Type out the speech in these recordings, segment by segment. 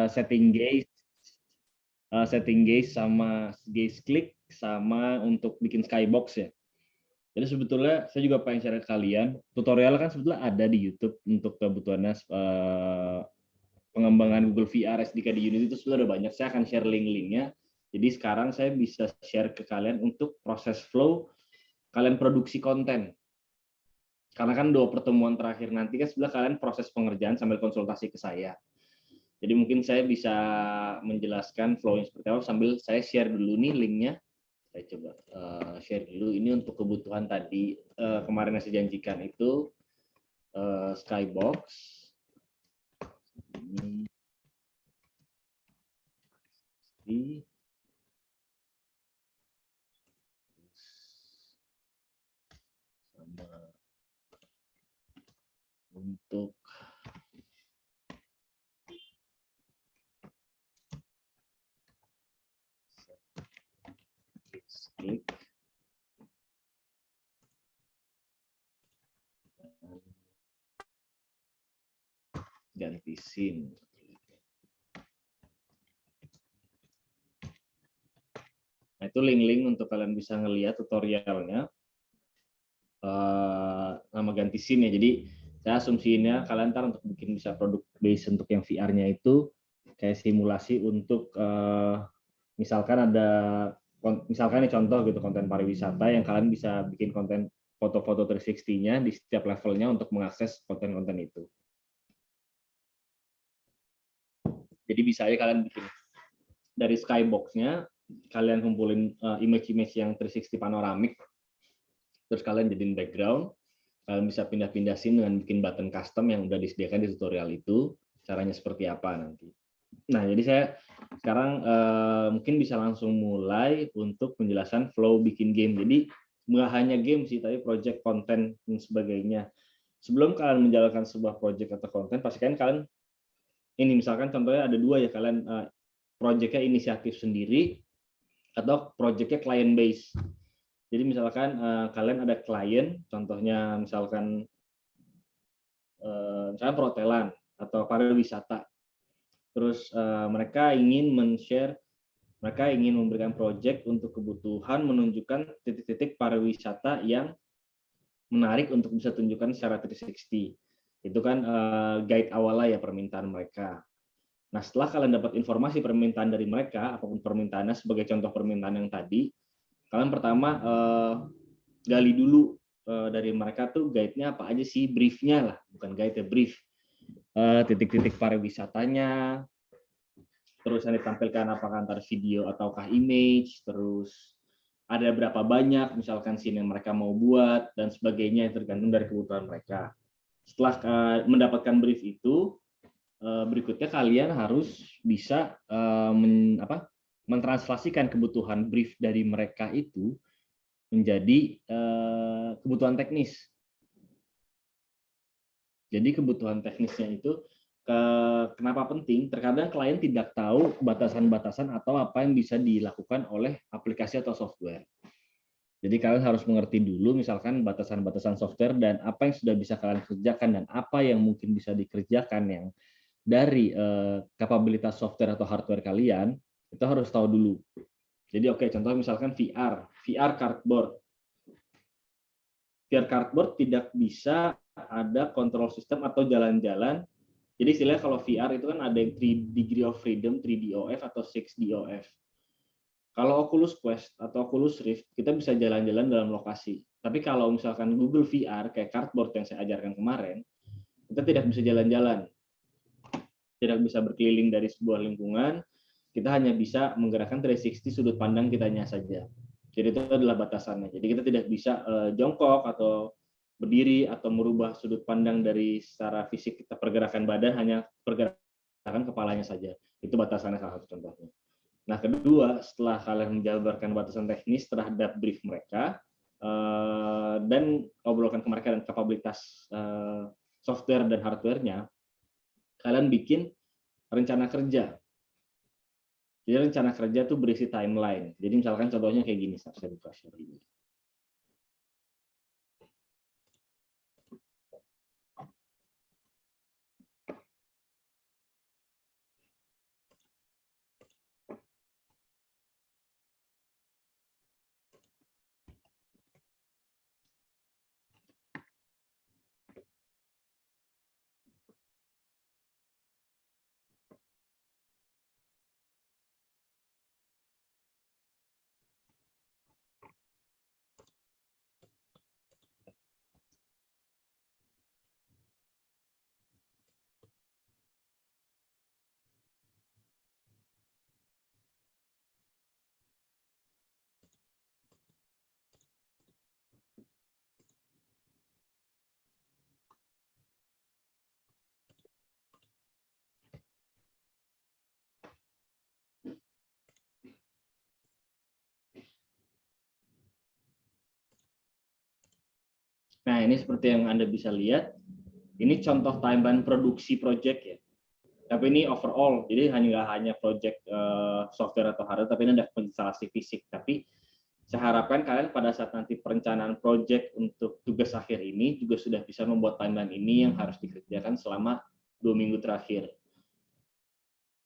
setting gaze sama gaze click sama untuk bikin skybox ya. Jadi sebetulnya saya juga pengen share ke kalian, tutorial kan sebetulnya ada di YouTube untuk kebutuhannya pengembangan Google VR SDK di Unity itu sudah banyak. Saya akan share link-linknya. Jadi sekarang saya bisa share ke kalian untuk proses flow kalian produksi konten. Karena kan 2 pertemuan terakhir nanti kan sebenarnya kalian proses pengerjaan sambil konsultasi ke saya. Jadi mungkin saya bisa menjelaskan flow-nya seperti apa sambil saya share dulu nih linknya. Saya coba share dulu ini untuk kebutuhan tadi kemarin yang saya janjikan itu skybox. Ini sama untuk klik ganti scene. Nah, itu link-link untuk kalian bisa ngelihat tutorialnya. Nama ganti scene ya. Jadi saya asumsinya kalian ntar untuk bikin bisa produk base untuk yang VR-nya itu kayak simulasi untuk misalkan ini contoh gitu konten pariwisata yang kalian bisa bikin konten foto-foto 360-nya di setiap levelnya untuk mengakses konten-konten itu. Jadi bisa aja kalian bikin dari skybox-nya, kalian kumpulin image-image yang 360 panoramik, terus kalian jadiin background, kalian bisa pindah-pindah scene dengan bikin button custom yang udah disediakan di tutorial itu, caranya seperti apa nanti. Nah, jadi saya sekarang mungkin bisa langsung mulai untuk penjelasan flow bikin game. Jadi nggak hanya game sih, tapi project konten dan sebagainya. Sebelum kalian menjalankan sebuah project atau konten, pastikan kalian ini misalkan contohnya ada 2 ya, kalian project-nya inisiatif sendiri atau project-nya client base. Jadi misalkan kalian ada klien, contohnya misalkan perhotelan atau pariwisata. Terus mereka ingin mereka ingin memberikan project untuk kebutuhan menunjukkan titik-titik pariwisata yang menarik untuk bisa tunjukkan secara 360. Itu kan guide awalnya ya permintaan mereka. Nah, setelah kalian dapat informasi permintaan dari mereka, apapun permintaannya sebagai contoh permintaan yang tadi, kalian pertama gali dulu dari mereka tuh guide-nya apa aja sih, brief-nya lah, bukan guide ya, brief. Titik-titik pariwisatanya, terus yang ditampilkan apakah antar video ataukah image, terus ada berapa banyak misalkan scene yang mereka mau buat dan sebagainya, tergantung dari kebutuhan mereka. Setelah mendapatkan brief itu, berikutnya kalian harus bisa mentranslasikan kebutuhan brief dari mereka itu menjadi kebutuhan teknis. Jadi kebutuhan teknisnya itu kenapa penting? Terkadang klien tidak tahu batasan-batasan atau apa yang bisa dilakukan oleh aplikasi atau software. Jadi kalian harus mengerti dulu misalkan batasan-batasan software dan apa yang sudah bisa kalian kerjakan dan apa yang mungkin bisa dikerjakan yang dari kapabilitas software atau hardware kalian, itu harus tahu dulu. Jadi oke, contoh misalkan VR cardboard. VR cardboard tidak bisa ada control system atau jalan-jalan. Jadi istilahnya kalau VR itu kan ada yang 3 degree of freedom, 3DOF atau 6DOF. Kalau Oculus Quest atau Oculus Rift, kita bisa jalan-jalan dalam lokasi. Tapi kalau misalkan Google VR kayak cardboard yang saya ajarkan kemarin, kita tidak bisa jalan-jalan. Tidak bisa berkeliling dari sebuah lingkungan, kita hanya bisa menggerakkan 360 sudut pandang kitanya saja. Jadi itu adalah batasannya. Jadi kita tidak bisa jongkok atau berdiri atau merubah sudut pandang dari secara fisik kita pergerakan badan, hanya pergerakan kepalanya saja. Itu batasannya salah satu contohnya. Nah, kedua, setelah kalian menjabarkan batasan teknis terhadap brief mereka dan obrolkan ke mereka dan kapabilitas software dan hardware-nya, kalian bikin rencana kerja. Jadi rencana kerja itu berisi timeline. Jadi misalkan contohnya kayak gini, saya buka share ini. ini seperti yang Anda bisa lihat, ini contoh timeline produksi project ya. Tapi ini overall, jadi nggak hanya project software atau hardware, tapi ini ada instalasi fisik. Tapi saya harapkan kalian pada saat nanti perencanaan project untuk tugas akhir ini juga sudah bisa membuat timeline ini yang harus dikerjakan selama 2 minggu terakhir.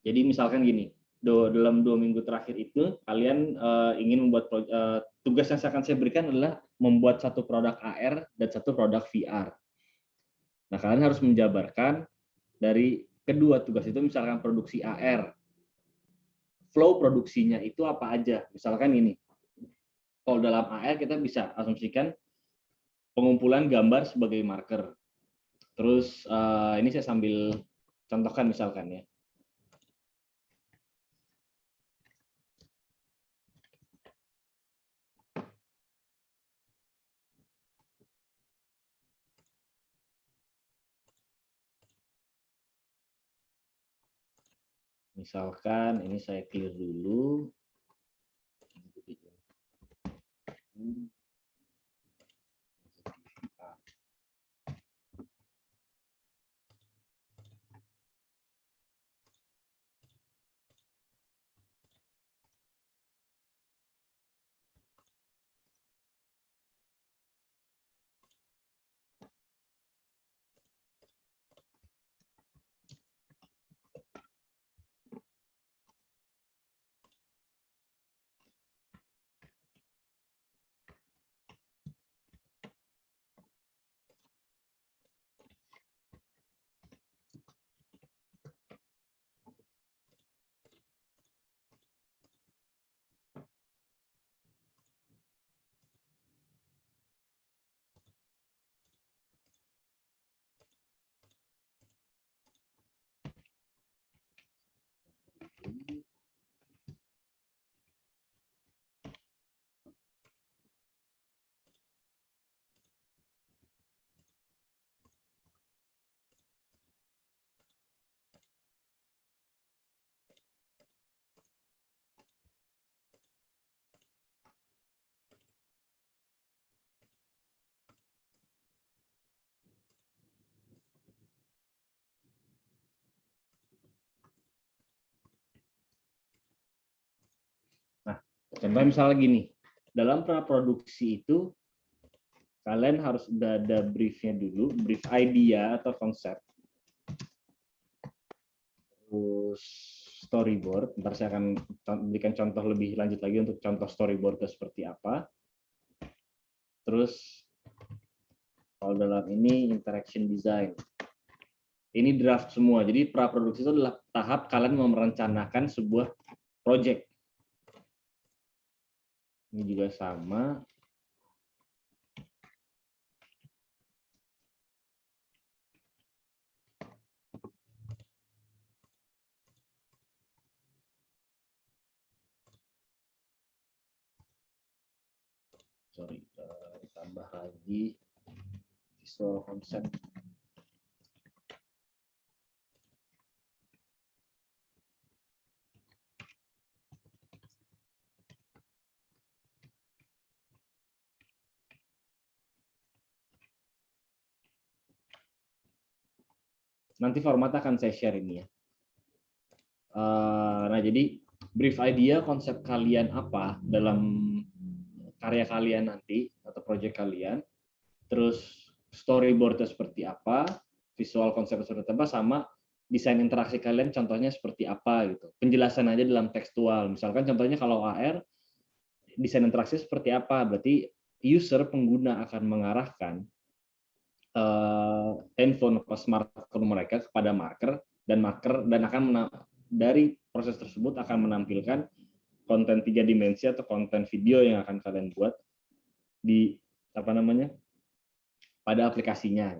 Jadi misalkan gini, dalam 2 minggu terakhir itu kalian ingin membuat tugas yang akan saya berikan adalah membuat satu produk AR dan satu produk VR. Nah, kalian harus menjabarkan dari kedua tugas itu, misalkan produksi AR, flow produksinya itu apa aja. Misalkan ini, kalau dalam AR kita bisa asumsikan pengumpulan gambar sebagai marker. Terus ini saya sambil contohkan misalkan ya. Misalkan ini saya clear dulu. Nah, contoh misalnya gini, dalam praproduksi itu kalian harus udah ada briefnya dulu, brief idea atau konsep, terus storyboard. Ntar saya akan berikan contoh lebih lanjut lagi untuk contoh storyboard itu seperti apa. Terus kalau dalam ini interaction design, ini draft semua. Jadi praproduksi itu adalah tahap kalian merencanakan sebuah project. Ini juga sama. Sorry, tambah lagi visual concept. Nanti format akan saya share ini ya. Nah, jadi brief idea konsep kalian apa dalam karya kalian nanti atau project kalian, terus storyboardnya seperti apa, visual konsep seperti apa, sama desain interaksi kalian contohnya seperti apa gitu. Penjelasan aja dalam tekstual. Misalkan contohnya kalau AR, desain interaksi seperti apa, berarti user pengguna akan mengarahkan handphone atau smartphone mereka kepada marker dan akan dari proses tersebut akan menampilkan konten 3 dimensi atau konten video yang akan kalian buat di pada aplikasinya.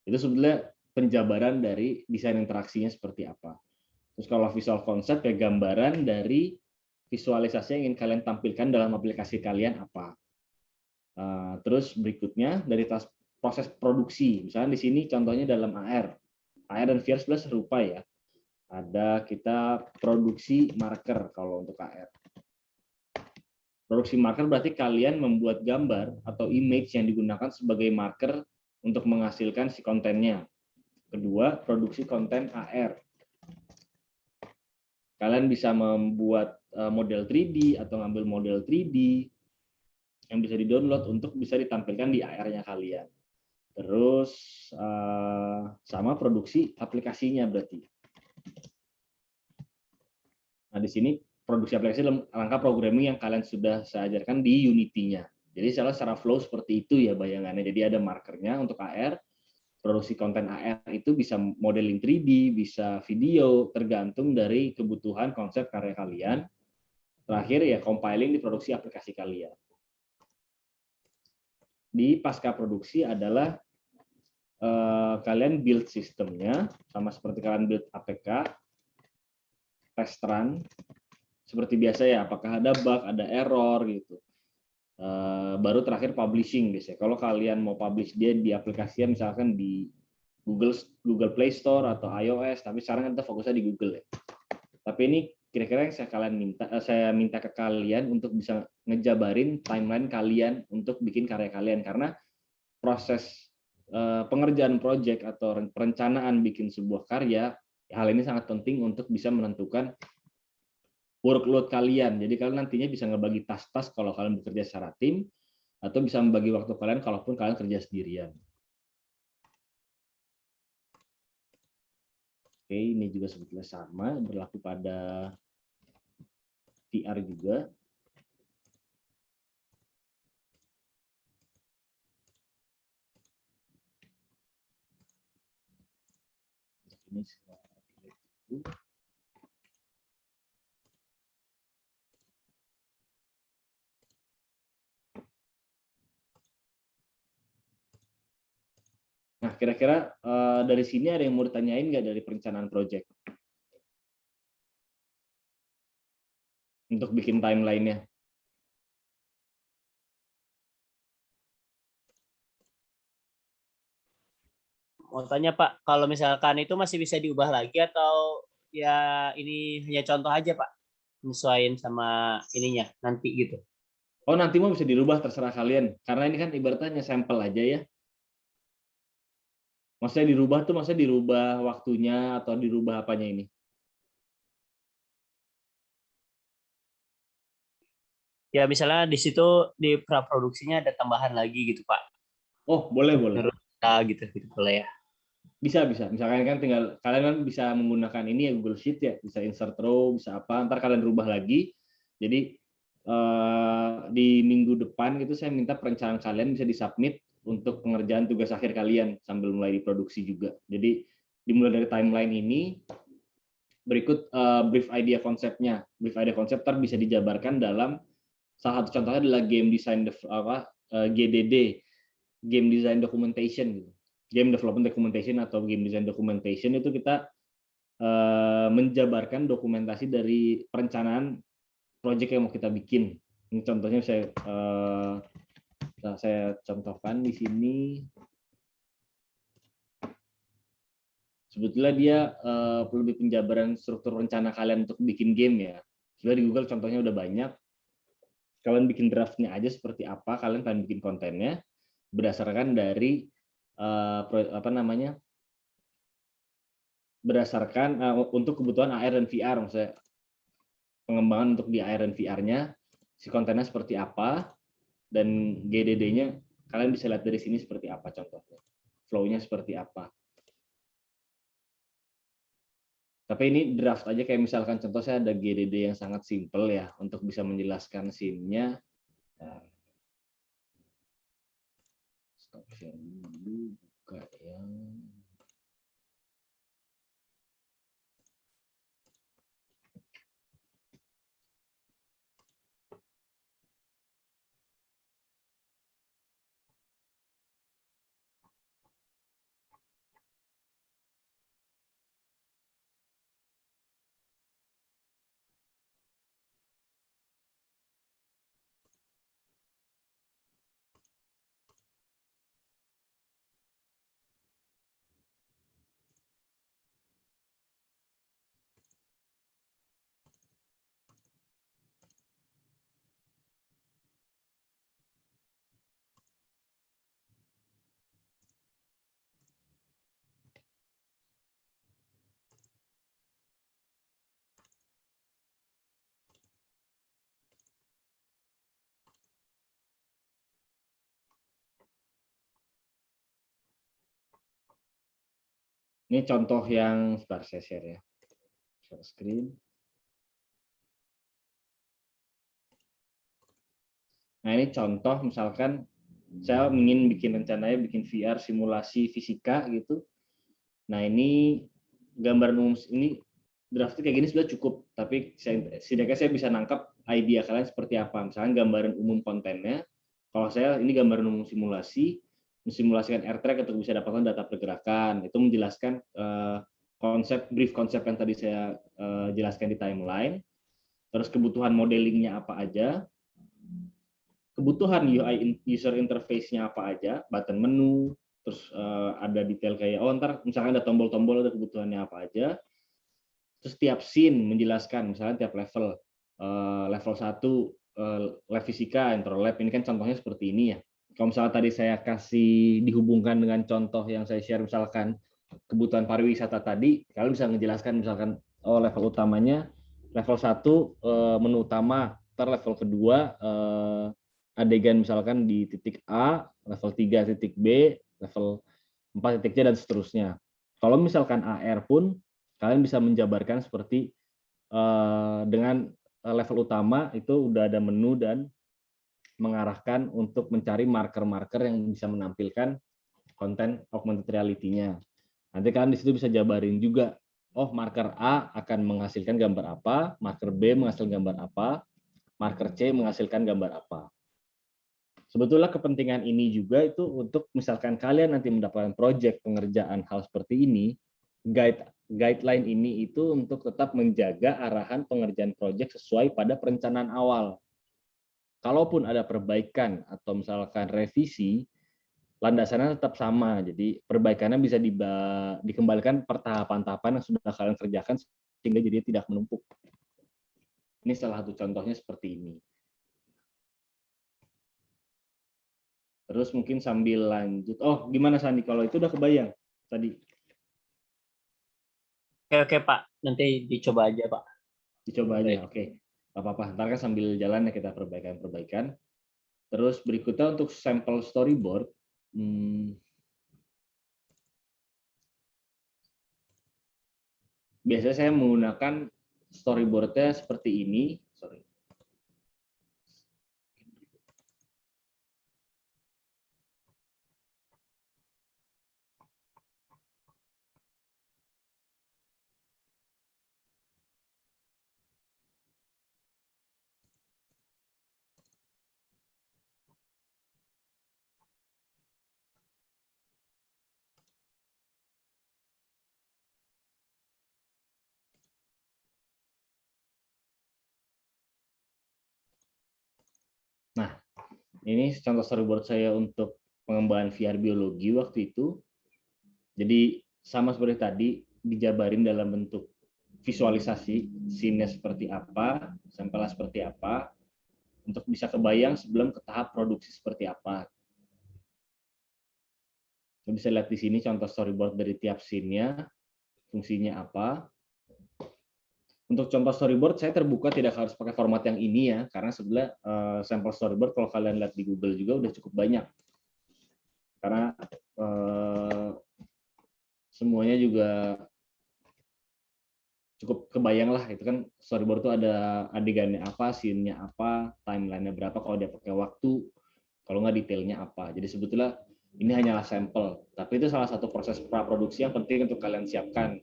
Itu sebenarnya penjabaran dari desain interaksinya seperti apa. Terus kalau visual konsep ya gambaran dari visualisasi yang ingin kalian tampilkan dalam aplikasi kalian apa. Terus berikutnya dari proses produksi. Misalnya di sini contohnya dalam AR dan VR sudah serupa ya. Ada kita produksi marker kalau untuk AR. Produksi marker berarti kalian membuat gambar atau image yang digunakan sebagai marker untuk menghasilkan si kontennya. Kedua, produksi konten AR. Kalian bisa membuat model 3D atau ngambil model 3D yang bisa di-download untuk bisa ditampilkan di AR-nya kalian. Terus sama produksi aplikasinya berarti. Nah, di sini produksi aplikasi dalam rangka programming yang kalian sudah saya ajarkan di Unity-nya. Jadi secara flow seperti itu ya bayangannya. Jadi ada markernya untuk AR, produksi konten AR itu bisa modeling 3D, bisa video, tergantung dari kebutuhan konsep karya kalian. Terakhir ya compiling di produksi aplikasi kalian. Di pasca produksi adalah kalian build sistemnya, sama seperti kalian build APK, test run, seperti biasa ya, apakah ada bug, ada error gitu. Baru terakhir publishing biasanya. Kalau kalian mau publish dia di aplikasi misalkan di Google Play Store atau iOS, tapi sekarang kita fokusnya di Google ya. Tapi ini kira-kira yang saya minta ke kalian untuk bisa ngejabarin timeline kalian untuk bikin karya kalian, karena proses pengerjaan project atau perencanaan bikin sebuah karya, hal ini sangat penting untuk bisa menentukan workload kalian. Jadi kalian nantinya bisa ngebagi tas-tas kalau kalian bekerja secara tim, atau bisa membagi waktu kalian kalaupun kalian kerja sendirian. Oke, ini juga sebetulnya sama, berlaku pada VR juga. Ini nah, kira-kira dari sini ada yang mau ditanyain nggak dari perencanaan project? Untuk bikin timeline-nya. Mau tanya Pak, kalau misalkan itu masih bisa diubah lagi atau ya ini hanya contoh aja Pak, menyesuaikan sama ininya nanti gitu. Oh, nanti mau bisa dirubah, terserah kalian. Karena ini kan ibaratnya sampel aja ya. Maksudnya dirubah tuh, maksudnya dirubah waktunya atau dirubah apanya ini? Ya misalnya di situ di praproduksinya ada tambahan lagi gitu Pak. Oh, boleh, boleh. Menurut kita gitu boleh ya. Bisa, bisa. Misalkan kan tinggal kalian kan bisa menggunakan ini ya, Google Sheet ya, bisa insert row, bisa apa, ntar kalian rubah lagi. Jadi di minggu depan itu saya minta perencanaan kalian bisa disubmit untuk pengerjaan tugas akhir kalian sambil mulai diproduksi juga. Jadi dimulai dari timeline ini, berikut brief idea konsepnya. Brief idea konsep ntar bisa dijabarkan dalam salah satu contohnya adalah game design GDD, game design documentation gitu. Game development documentation atau game design documentation itu kita menjabarkan dokumentasi dari perencanaan proyek yang mau kita bikin. Ini contohnya saya contohkan di sini. Sebetulnya dia lebih penjabaran struktur rencana kalian untuk bikin game ya. Sudah di Google contohnya udah banyak. Kalian bikin draftnya aja seperti apa, kalian pengen bikin kontennya berdasarkan dari berdasarkan untuk kebutuhan AR dan VR, maksudnya pengembangan untuk di AR dan VR-nya, si kontennya seperti apa, dan GDD-nya kalian bisa lihat dari sini seperti apa contohnya, flow-nya seperti apa. Tapi ini draft aja, kayak misalkan contoh saya ada GDD yang sangat simple ya untuk bisa menjelaskan scene-nya. Nah, stop share dulu, buka ya. Ini contoh yang, sebentar saya share ya. Share screen. Nah, ini contoh misalkan saya ingin bikin rencananya bikin VR simulasi fisika gitu. Nah, ini gambaran umum ini draftnya kayak gini sudah cukup, tapi setidaknya saya bisa nangkap idea kalian seperti apa. Misalkan gambaran umum kontennya. Kalau saya ini gambaran umum simulasi, mensimulasikan air track untuk bisa dapatkan data pergerakan. Itu menjelaskan brief konsep yang tadi saya jelaskan di timeline. Terus kebutuhan modelingnya apa aja, kebutuhan UI user interface-nya apa aja, button menu, terus ada detail kayak ntar misalkan ada tombol-tombol, ada kebutuhannya apa aja. Terus tiap scene menjelaskan, misalnya tiap level, level 1 lab fisika, intro lab, ini kan contohnya seperti ini ya. Kalau misalnya tadi saya kasih dihubungkan dengan contoh yang saya share, misalkan kebutuhan pariwisata tadi, kalian bisa menjelaskan misalkan level utamanya level 1 menu utama, ntar level kedua adegan misalkan di titik A, level 3 titik B, level 4 titik C, dan seterusnya. Kalau misalkan AR pun, kalian bisa menjabarkan seperti dengan level utama itu udah ada menu dan mengarahkan untuk mencari marker-marker yang bisa menampilkan konten augmented reality-nya. Nanti kalian di situ bisa jabarin juga, oh marker A akan menghasilkan gambar apa, marker B menghasilkan gambar apa, marker C menghasilkan gambar apa. Sebetulnya kepentingan ini juga itu untuk misalkan kalian nanti mendapatkan proyek pengerjaan hal seperti ini, guideline ini itu untuk tetap menjaga arahan pengerjaan proyek sesuai pada perencanaan awal. Kalaupun ada perbaikan atau misalkan revisi, landasannya tetap sama. Jadi perbaikannya bisa dikembalikan per tahapan-tahapan yang sudah kalian kerjakan sehingga jadi tidak menumpuk. Ini salah satu contohnya seperti ini. Terus mungkin sambil lanjut. Oh, gimana Sandi? Kalau itu udah kebayang tadi? Oke Pak, nanti dicoba aja Pak. Dicoba aja, oke. Gak apa-apa, ntar kan sambil jalan ya kita perbaikan-perbaikan. Terus berikutnya untuk sampel storyboard. Biasanya saya menggunakan storyboard-nya seperti ini. Sorry. Nah, ini contoh storyboard saya untuk pengembangan VR biologi waktu itu. Jadi sama seperti tadi, dijabarin dalam bentuk visualisasi, scene-nya seperti apa, sampelnya seperti apa, untuk bisa kebayang sebelum ke tahap produksi seperti apa. Bisa lihat di sini contoh storyboard dari tiap scene-nya, fungsinya apa. Untuk contoh storyboard, saya terbuka tidak harus pakai format yang ini ya, karena sebenarnya sampel storyboard kalau kalian lihat di Google juga udah cukup banyak. Karena semuanya juga cukup kebayang lah, itu kan storyboard itu ada adegannya apa, scene-nya apa, timeline-nya berapa, kalau dia pakai waktu, kalau nggak detailnya apa. Jadi sebetulnya ini hanyalah sampel, tapi itu salah satu proses praproduksi yang penting untuk kalian siapkan.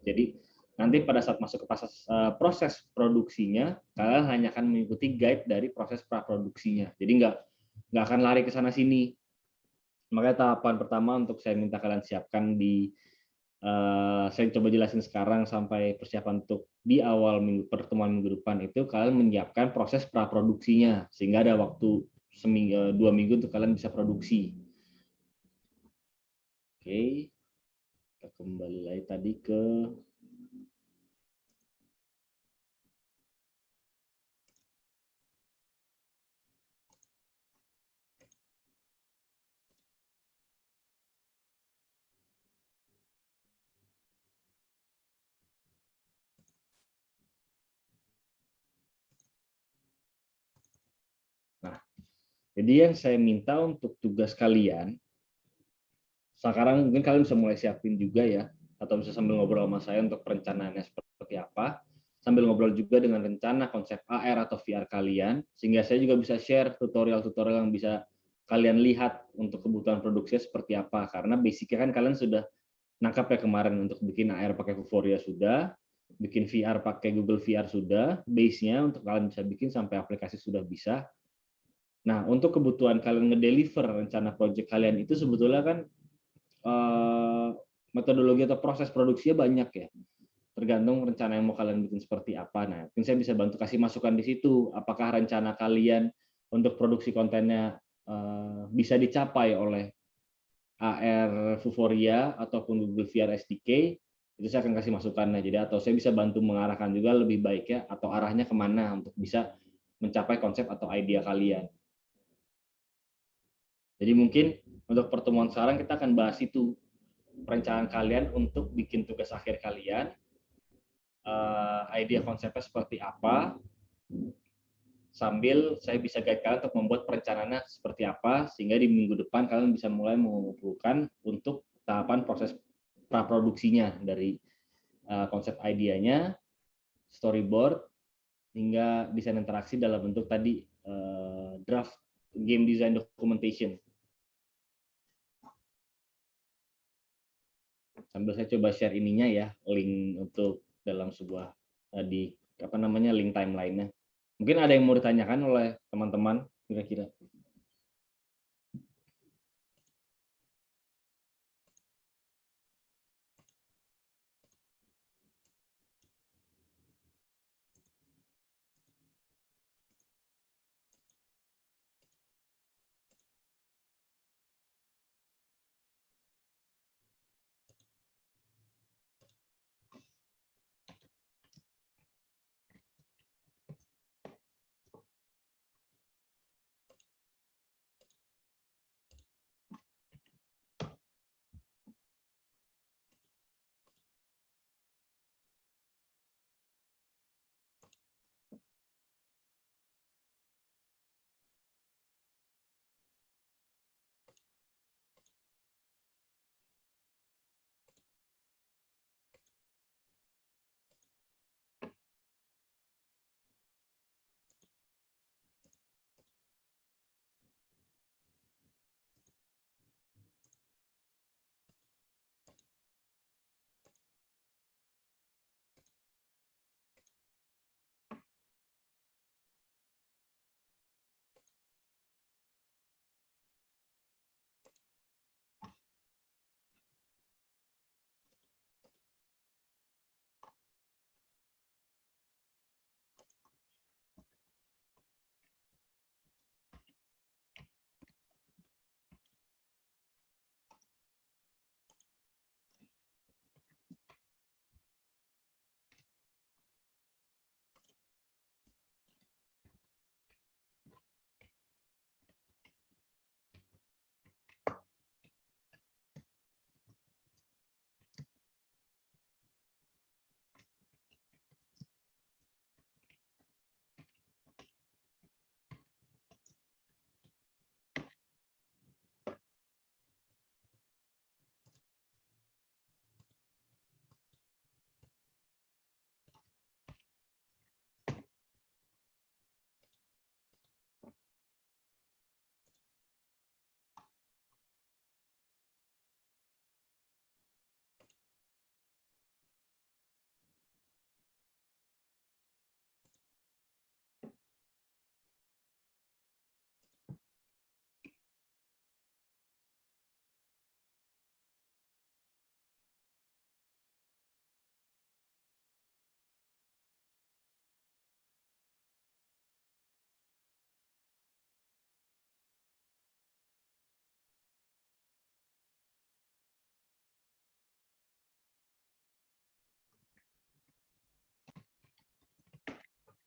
Jadi nanti pada saat masuk ke proses produksinya, kalian hanya akan mengikuti guide dari proses praproduksinya. Jadi nggak akan lari ke sana sini. Makanya tahapan pertama untuk saya minta kalian siapkan saya coba jelasin sekarang sampai persiapan untuk di awal pertemuan minggu depan itu kalian menyiapkan proses praproduksinya sehingga ada waktu 2 minggu untuk kalian bisa produksi. Oke, kita kembali lagi tadi ke jadi yang saya minta untuk tugas kalian, sekarang mungkin kalian bisa mulai siapin juga ya. atau bisa sambil ngobrol sama saya untuk perencanaannya seperti apa, sambil ngobrol juga dengan rencana konsep AR atau VR kalian, sehingga saya juga bisa share tutorial-tutorial yang bisa kalian lihat untuk kebutuhan produksinya seperti apa. Karena basicnya kan kalian sudah nangkap ya kemarin untuk bikin AR pakai Vuforia sudah, bikin VR pakai Google VR sudah, base-nya untuk kalian bisa bikin sampai aplikasi sudah bisa. Nah, untuk kebutuhan kalian ngedeliver rencana project kalian itu sebetulnya kan metodologi atau proses produksinya banyak ya. Tergantung rencana yang mau kalian bikin seperti apa. Nah, mungkin saya bisa bantu kasih masukan di situ. Apakah rencana kalian untuk produksi kontennya bisa dicapai oleh AR Vuforia ataupun Google VR SDK, itu saya akan kasih masukannya. Jadi atau saya bisa bantu mengarahkan juga lebih baik ya, atau arahnya kemana untuk bisa mencapai konsep atau ide kalian. Jadi mungkin untuk pertemuan sekarang kita akan bahas itu, perencanaan kalian untuk bikin tugas akhir kalian, ide konsepnya seperti apa, sambil saya bisa guide kalian untuk membuat perencanaannya seperti apa, sehingga di minggu depan kalian bisa mulai mengumpulkan untuk tahapan proses praproduksinya dari konsep idenya, storyboard, hingga desain interaksi dalam bentuk tadi draft game design documentation. Sambil saya coba share ininya ya, link untuk dalam sebuah di apa namanya link timeline-nya. Mungkin ada yang mau ditanyakan oleh teman-teman kira-kira.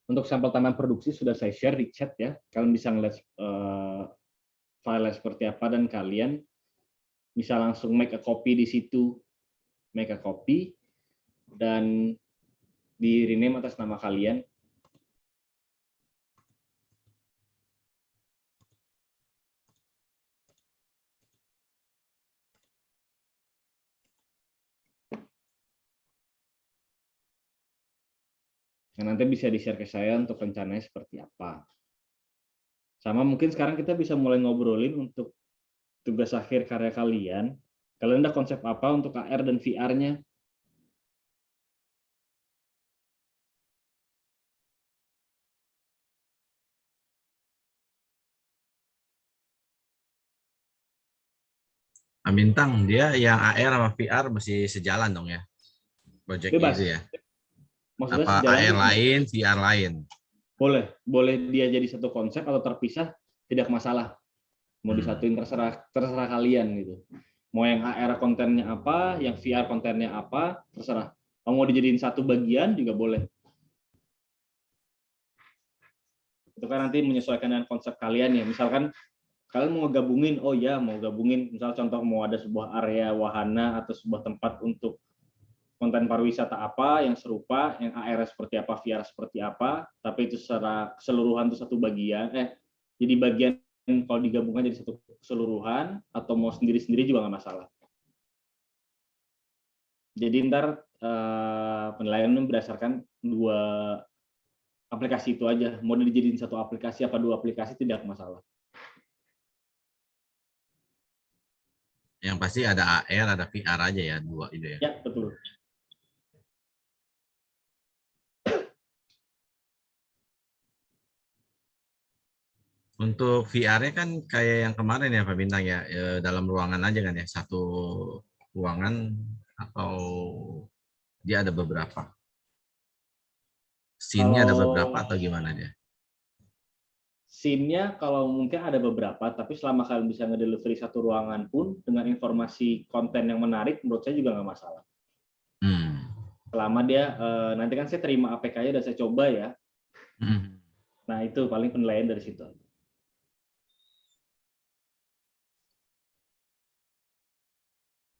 Untuk sampel tambahan produksi sudah saya share di chat ya. Kalian bisa ngeliat file seperti apa dan kalian bisa langsung make a copy di situ, make a copy dan di rename atas nama kalian. Yang nanti bisa di-share ke saya untuk rencananya seperti apa. Sama mungkin sekarang kita bisa mulai ngobrolin untuk tugas akhir karya kalian. Kalian udah konsep apa untuk AR dan VR-nya? Bintang, dia yang AR sama VR masih sejalan dong ya, projectnya itu Bebas. ya. Maksudnya Apa sejalan AR tuh lain, VR lain? boleh dia jadi satu konsep atau terpisah, tidak masalah. Mau disatuin terserah kalian gitu. Mau yang AR kontennya apa, yang VR kontennya apa, terserah. Mau dijadiin satu bagian juga boleh. Itu kan nanti menyesuaikan dengan konsep kalian ya. Misalkan kalian mau gabungin, oh ya mau gabungin, misal contoh mau ada sebuah area wahana atau sebuah tempat untuk konten pariwisata apa yang serupa, yang AR seperti apa, VR seperti apa, tapi itu secara keseluruhan itu satu bagian, jadi bagian kalau digabungkan jadi satu keseluruhan, atau mau sendiri-sendiri juga nggak masalah. Jadi ntar penilaian berdasarkan dua aplikasi itu aja, mau dijadiin satu aplikasi apa dua aplikasi tidak masalah. Yang pasti ada AR, ada VR aja ya, dua itu ya. Ya, betul. Untuk VR-nya kan kayak yang kemarin ya Pak Bintang ya, dalam ruangan aja kan ya, satu ruangan atau dia ada beberapa? Scene-nya ada beberapa Kalau atau gimana dia? scene-nya kalau mungkin ada beberapa, tapi selama kalian bisa ngedelivery satu ruangan pun dengan informasi konten yang menarik, menurut saya juga nggak masalah. Selama dia nanti kan saya terima APK-nya dan saya coba ya. Nah itu paling penilaian dari situ.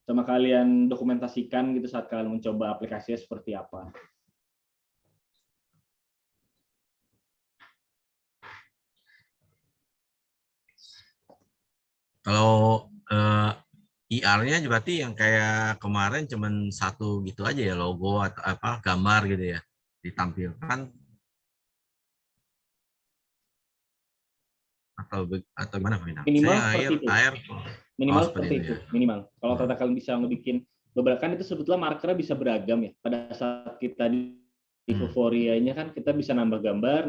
Sama kalian dokumentasikan gitu saat kalian mencoba aplikasinya seperti apa. Kalau IR-nya berarti yang kayak kemarin cuman satu gitu aja ya, logo atau apa gambar gitu ya ditampilkan, atau gimana Pak Bintang? Minimal Saya seperti itu. AR Minimal seperti seperti itu itu. ya. Minimal. Kalau ternyata kalian bisa ngebikin beberapa, kan itu sebetulnya markernya bisa beragam ya. Pada saat kita di Vuforia-nya kan kita bisa nambah gambar.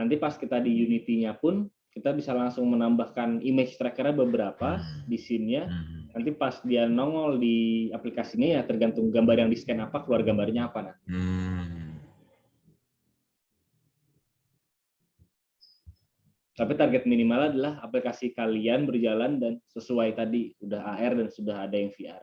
Nanti pas kita di Unity-nya pun kita bisa langsung menambahkan image tracker-nya beberapa di scene-nya. Nanti pas dia nongol di aplikasinya ya tergantung gambar yang di-scan apa, keluar gambarnya apa. Nah. Tapi target minimal adalah aplikasi kalian berjalan dan sesuai tadi, udah AR dan sudah ada yang VR.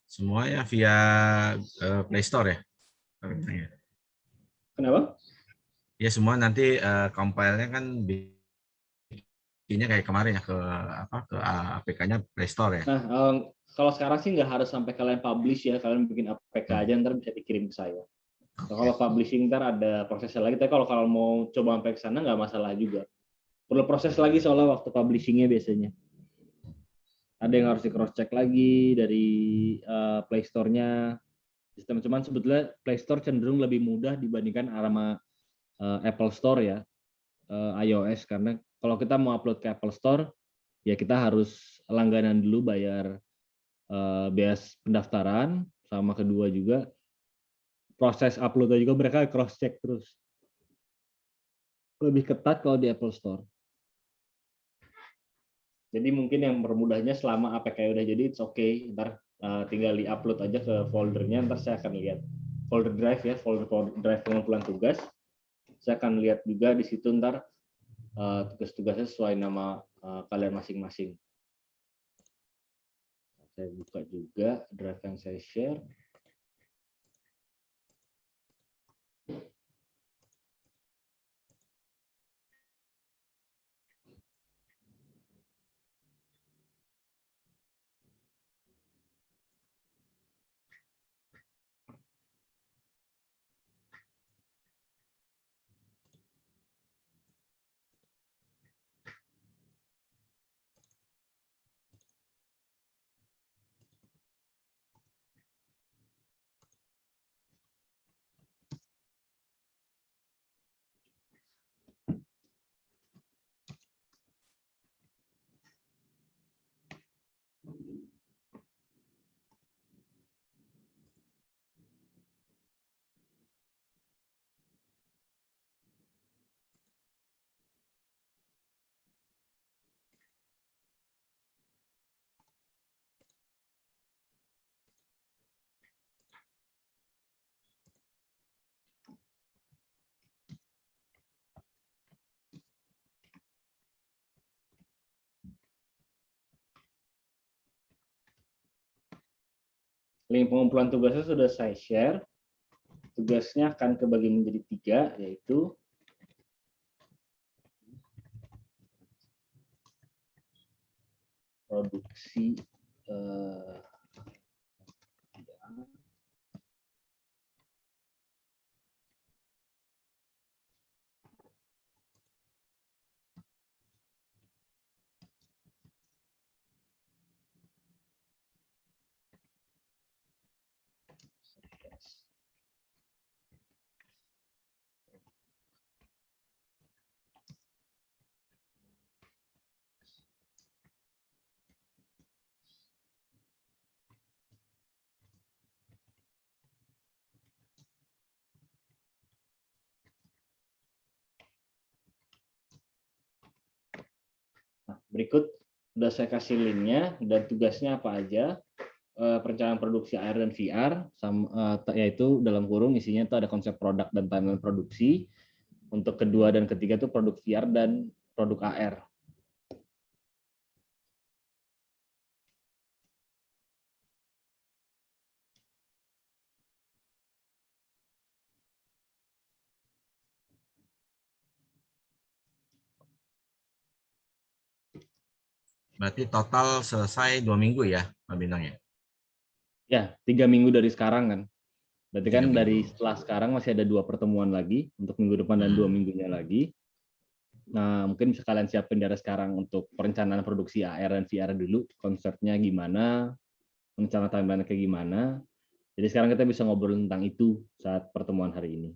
Semuanya via Play Store ya? Kenapa? Ya semua nanti compile-nya kan bikinnya kayak kemarin ya ke apa ke APK-nya Play Store ya. Nah, kalau sekarang sih nggak harus sampai kalian publish ya, kalian bikin APK aja ntar bisa dikirim ke saya. Nah, kalau publishing ntar ada prosesnya lagi, tapi kalau kalian mau coba sampai ke sana nggak masalah juga. Perlu proses lagi soalnya waktu publishingnya biasanya. Ada yang harus di cross check lagi dari Play Store-nya. Sistem cuman sebetulnya Play Store cenderung lebih mudah dibandingkan sama Apple Store ya, iOS, karena kalau kita mau upload ke Apple Store ya kita harus langganan dulu, bayar biaya pendaftaran, sama kedua juga proses uploadnya juga mereka cross check terus. Lebih ketat kalau di Apple Store. Jadi mungkin yang mempermudahnya selama APK udah jadi, it's okay. Ntar tinggal di-upload aja ke foldernya, ntar saya akan lihat folder drive ya, folder drive pengumpulan tugas. Saya akan lihat juga di situ ntar tugas-tugasnya sesuai nama kalian masing-masing. Saya buka juga drive yang saya share. Link pengumpulan tugasnya sudah saya share. Tugasnya akan kebagi menjadi 3, yaitu produksi Nah, berikut udah saya kasih linknya dan tugasnya apa aja. Perencanaan produksi AR dan VR, yaitu dalam kurung isinya itu ada konsep produk dan timeline produksi. Untuk kedua dan ketiga itu produk VR dan produk AR. Berarti total selesai 2 minggu ya, Pak Bintang ya? Ya, 3 minggu dari sekarang kan. Berarti kan 3 minggu. dari setelah sekarang masih ada 2 pertemuan lagi untuk minggu depan dan 2 minggunya lagi. Nah, mungkin bisa kalian siapin dari sekarang untuk perencanaan produksi AR dan VR dulu, konsepnya gimana, rencana timeline kayak gimana. Jadi sekarang kita bisa ngobrol tentang itu saat pertemuan hari ini.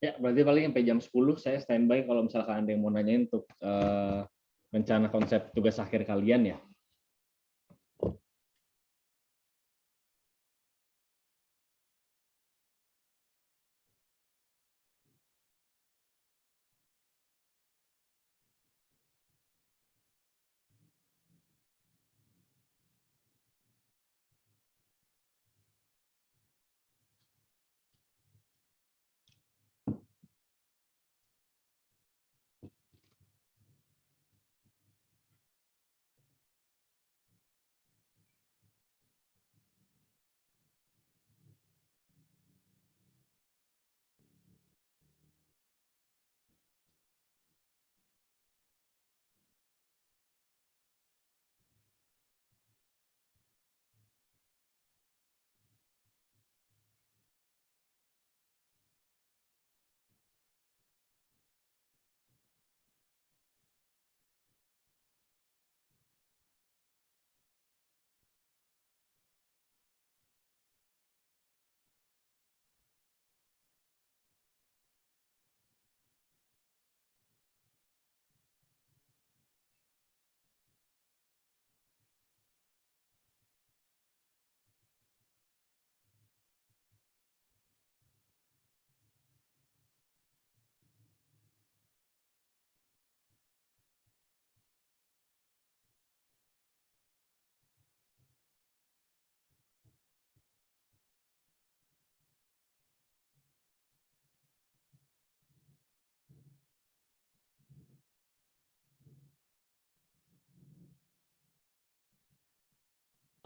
Ya, berarti paling sampai jam 10 saya standby kalau misalkan ada yang mau nanyain untuk rencana konsep tugas akhir kalian ya.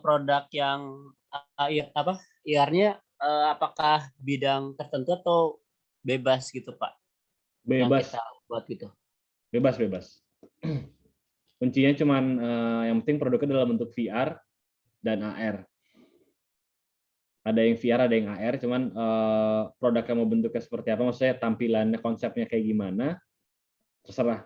Produk yang apa IR-nya apakah bidang tertentu atau bebas gitu Pak yang Bebas, kita buat gitu. bebas, bebas. Kuncinya cuman yang penting produknya dalam bentuk VR dan AR. Ada yang VR, ada yang AR, cuman produknya mau bentuknya seperti apa, maksudnya tampilannya, konsepnya kayak gimana, terserah.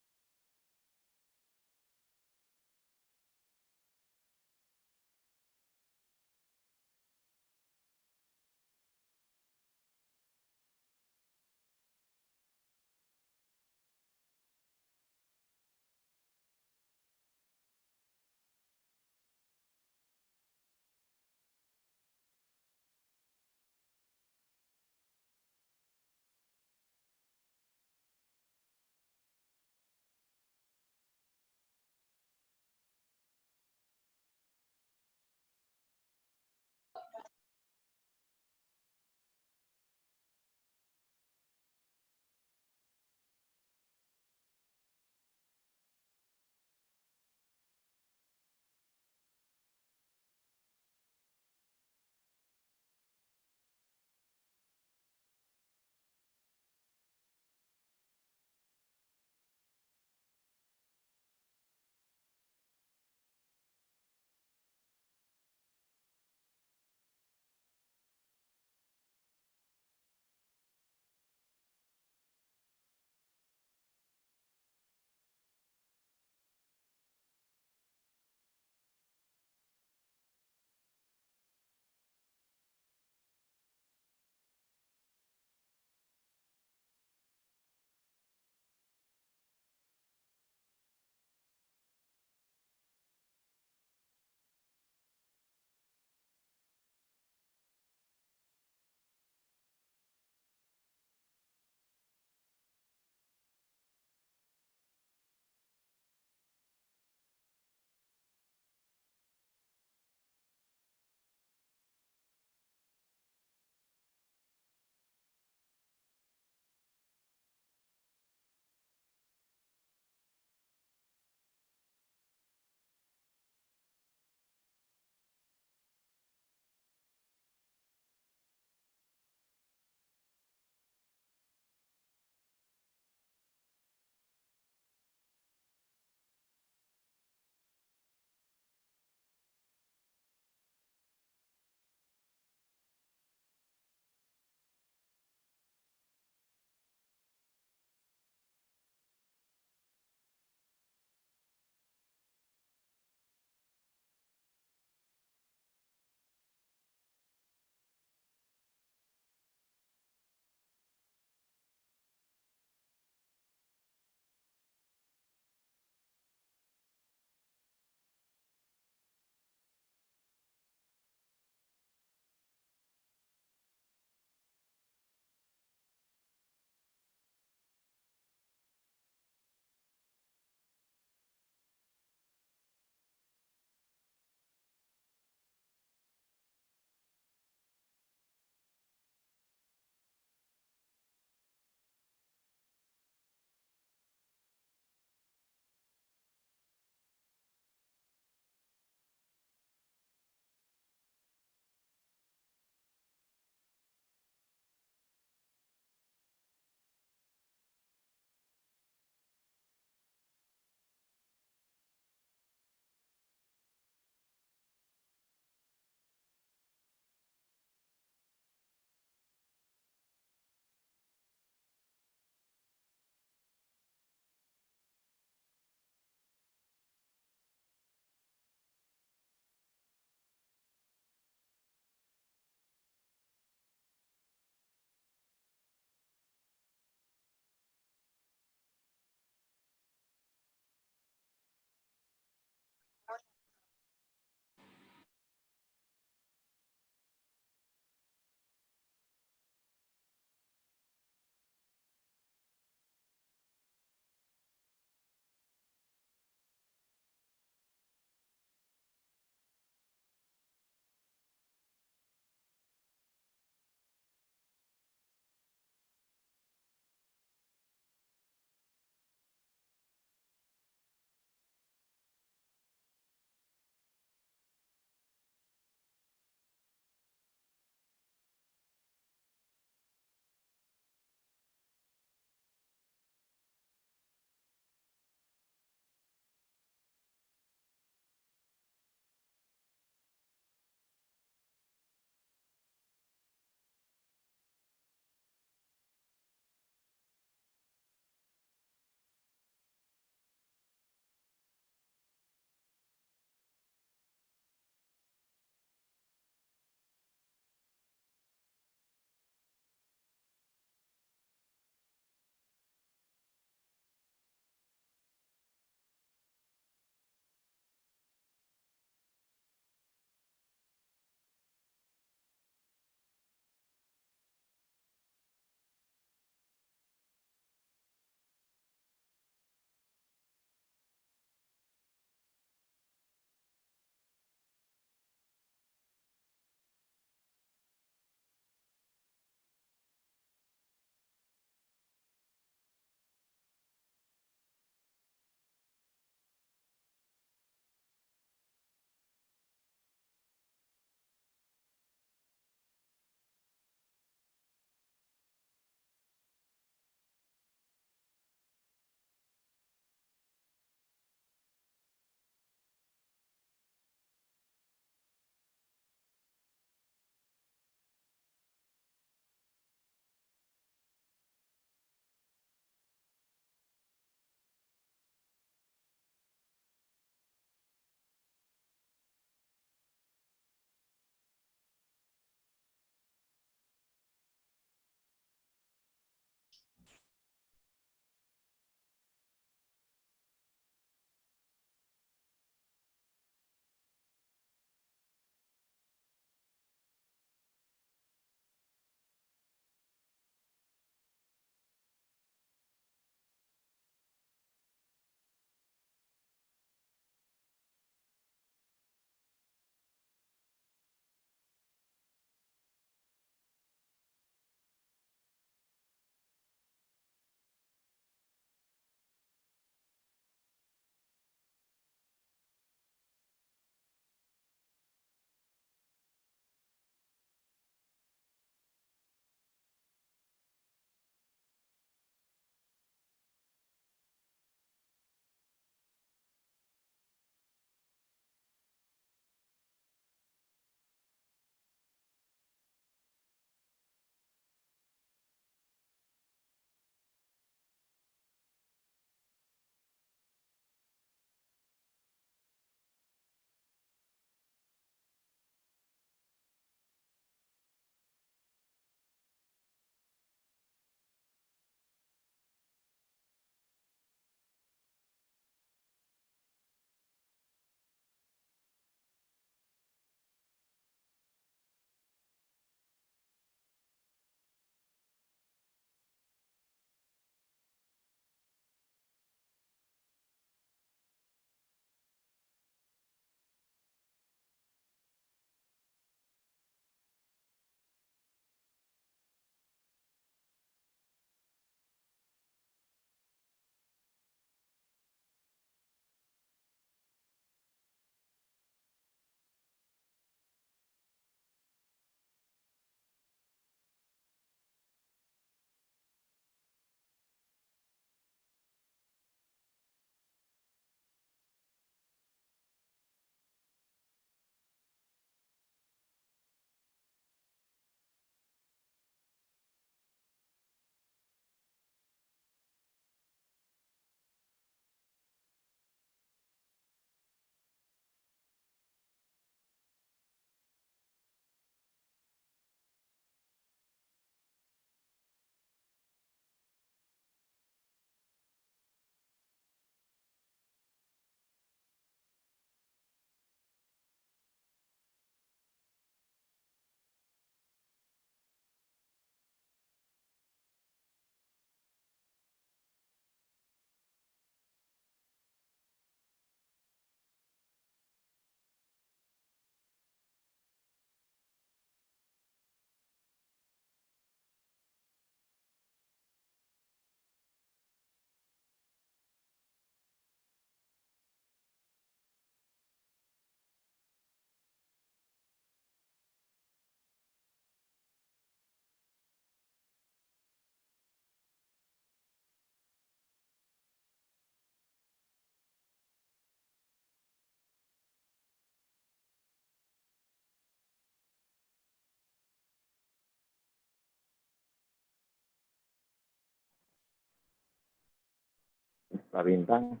Pak Bintang.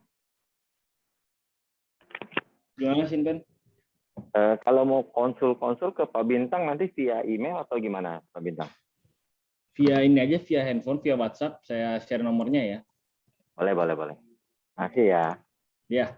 Gimana sih, Ben? Kalau mau konsul ke Pak Bintang nanti via email atau gimana, Pak Bintang? Via ini aja, via handphone, via WhatsApp. Saya share nomornya ya. Boleh. Makasih ya. Ya.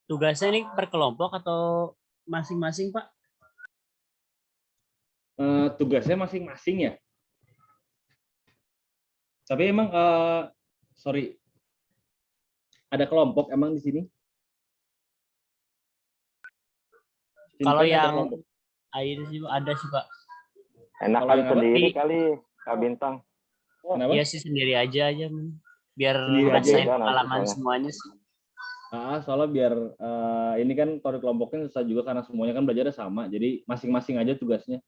Tugasnya ini per kelompok atau masing-masing, Pak? Tugasnya masing-masing ya. Tapi emang, sorry, ada kelompok emang di sini? Kalau Simpen ada yang kelompok. ini sih ada sih, Pak. Kalau Enakan yang apa? sendiri kali, Pak Bintang. Kenapa? Iya sih sendiri aja biar Sendiri aja rasain ya? pengalaman Nanti semuanya sih. Soalnya biar ini kan kalau dikelompoknya susah juga karena semuanya kan belajarnya sama. Jadi masing-masing aja tugasnya.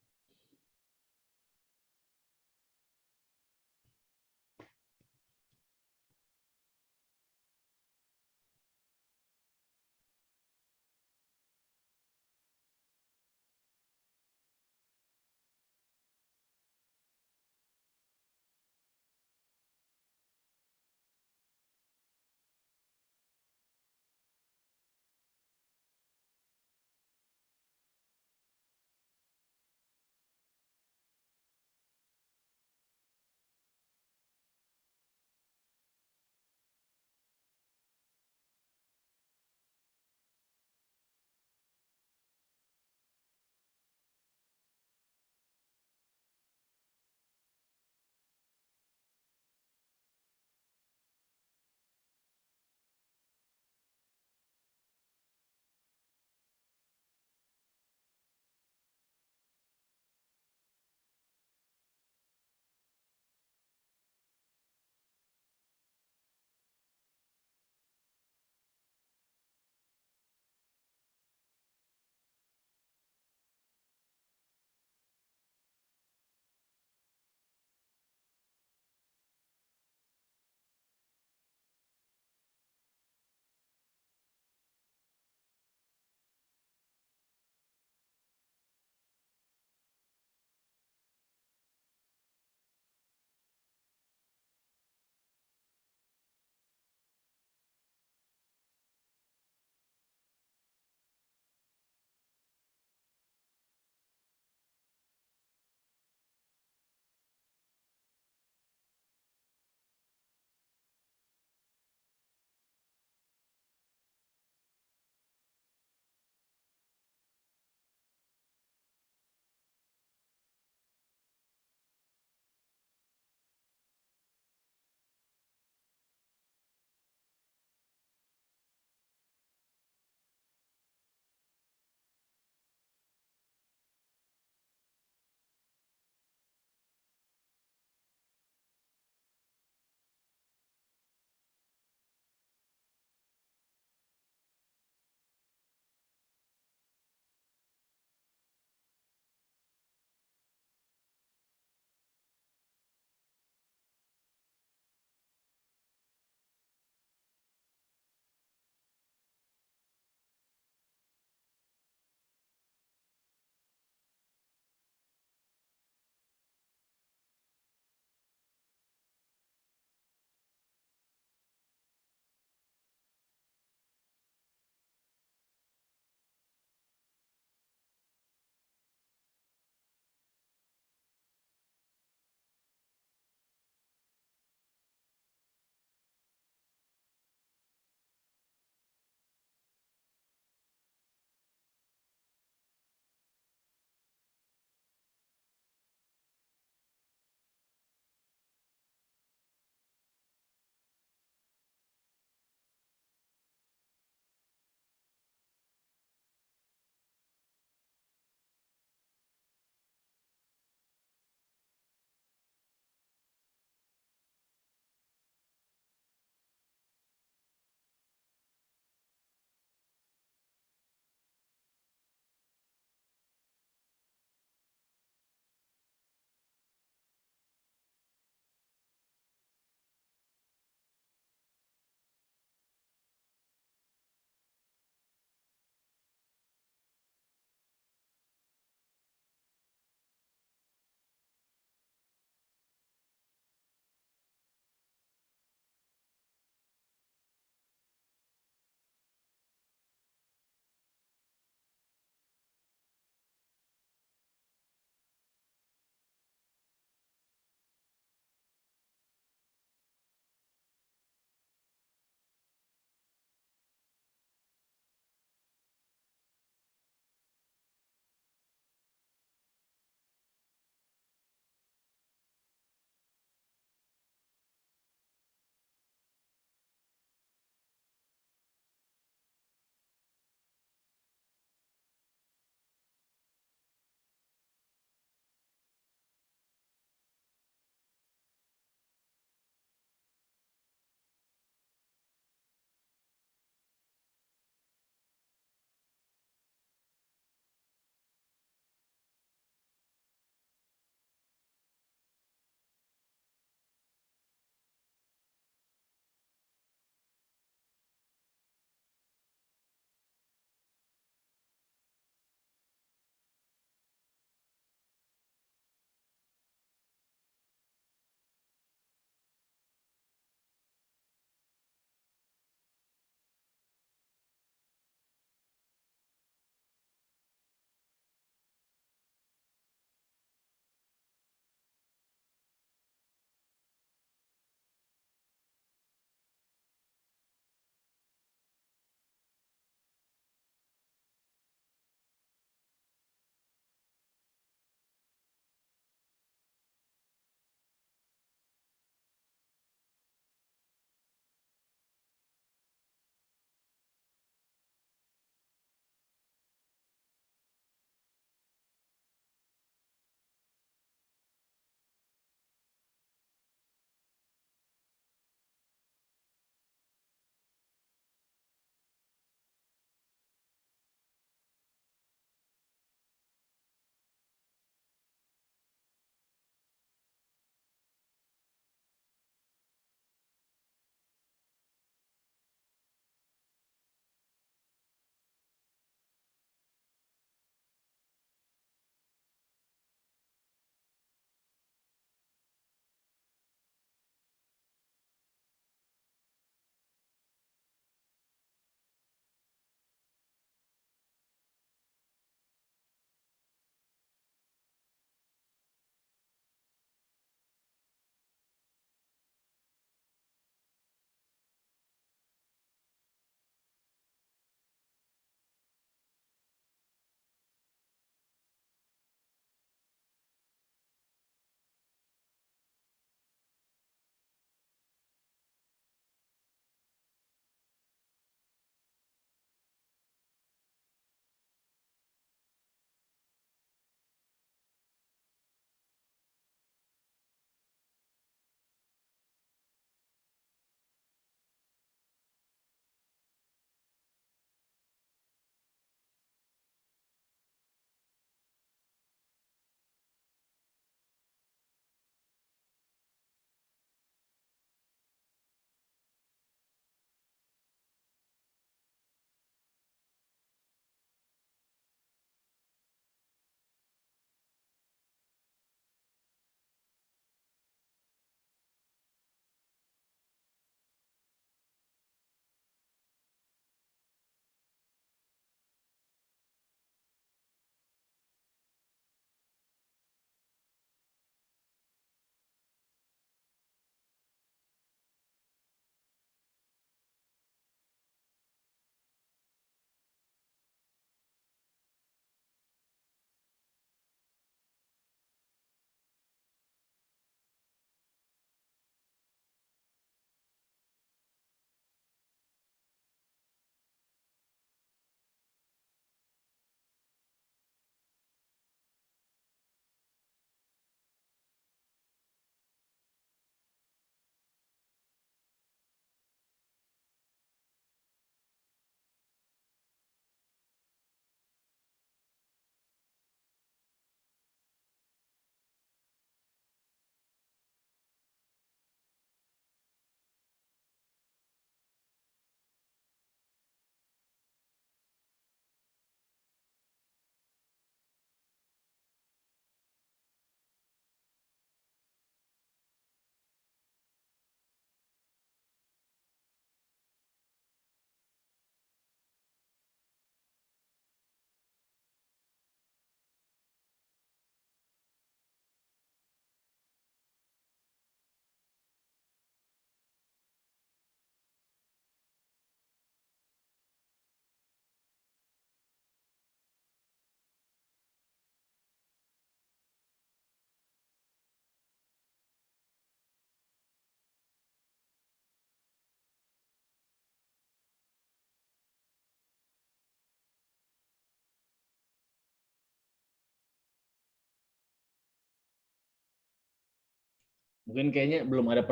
Mungkin kayaknya belum ada